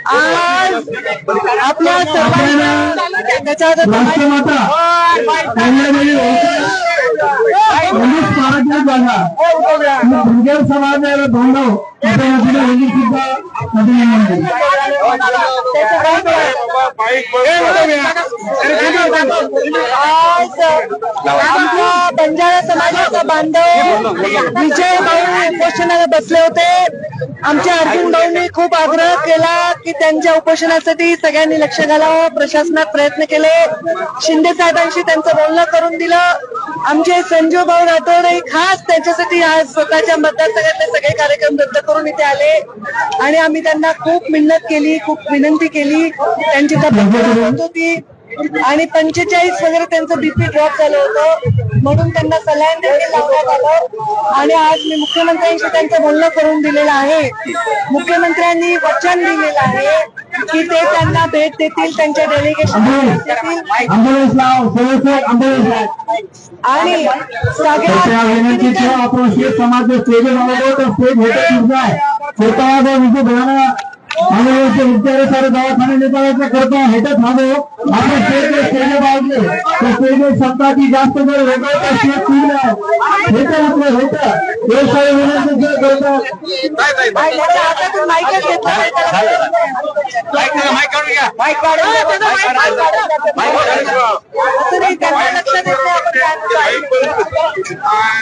आज आपल्या सर्वांना समाज बांधव बंजारा समाजाचा बांधव विजय भाऊ उपोषणाला बसले होते. आमच्या अर्जुन भाऊंनी खूप आग्रह केला की त्यांच्या उपोषणासाठी सगळ्यांनी लक्ष घालावं. प्रशासनात प्रयत्न केले. शिंदे साहेबांशी त्यांचं बोलणं करून दिलं. आमचे संजू भाऊ राठोड खास त्यांच्यासाठी आज स्वतःच्या मतदारसंघातले सगळे कार्यक्रम रद्द करून इथे आले आणि आम्ही त्यांना खूप मेहनत केली, खूप विनंती केली. त्यांची तब्येत होत होती आणि 45 वगैरे त्यांचं बीपी ड्रॉप झालं होतं, म्हणून त्यांना सलाईन देखील लावण्यात आलं. आणि आज मी मुख्यमंत्र्यांशी त्यांचं बोलणं करून दिलेलं आहे. मुख्यमंत्र्यांनी वचन दिलेलं आहे की ते त्यांना भेट देतील, त्यांच्या डेलिगेशन आणि सारे दवाखाने नेता करतो हे तर थांबो. आपण स्टेज बाजले तर स्टेज सत्ता की जास्त जर होतं तर स्टेज पूर्ण हे तर आपलं होतं हे सगळे विनंती करतात.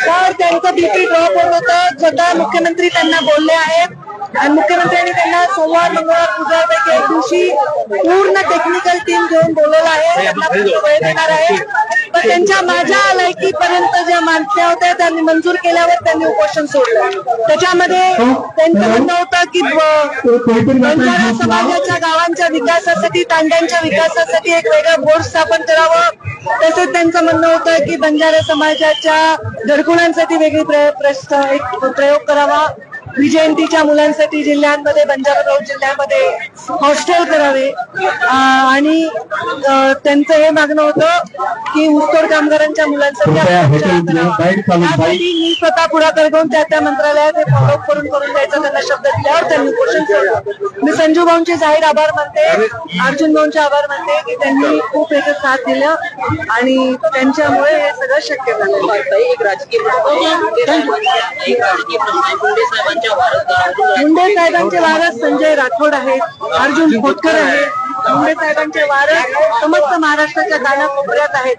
तर त्यांचं बीपी ड्रॉप होत होतं. स्वतः मुख्यमंत्री त्यांना बोलले आहेत आणि मुख्यमंत्र्यांनी त्यांना सोमवार मंगळवार बुधवारपैकी एक दिवशी पूर्ण टेक्निकल टीम घेऊन बोलवलं आहे. त्यांना वेळ देणार आहे. पण त्यांच्या माझ्या लायकीपर्यंत ज्या मागण्या होत्या त्यांनी मंजूर केल्यावर त्यांनी उपोषण सोडलं. त्याच्यामध्ये त्यांचं म्हणणं होतं की बंजारा समाजाच्या गावांच्या विकासासाठी, तांड्यांच्या विकासासाठी एक वेगळं बोर्ड स्थापन करावं. तसेच त्यांचं म्हणणं होतं की बंजारा समाजाच्या घरकुलांसाठी वेगळी प्रयोग करावा. विजयंतीच्या मुलांसाठी जिल्ह्यांमध्ये, बंजारा जिल्ह्यामध्ये हॉस्टेल करावे. आणि त्यांचं हे मागणं होतं की ऊसतोड कामगारांच्या मुलांसाठी मी स्वतः पुढाकार घेऊन त्या मंत्रालयात हे फॉलोअप करून द्यायचा त्यांना शब्द दिल्यावर त्यांनी उपोषण सोडलं. मी संजू भाऊंचे जाहीर आभार मानते, अर्जुन भाऊंचे आभार मानते की त्यांनी खूप याचं साथ दिलं आणि त्यांच्यामुळे हे सगळं शक्य झालं. एक राजकीय मुंडे साहेबांचे वारस संजय राठोड आहेत, अर्जुन खोतकर आहेत. मुंडे साहेबांचे वारस समस्त महाराष्ट्राच्या कानाकोपऱ्यात आहेत.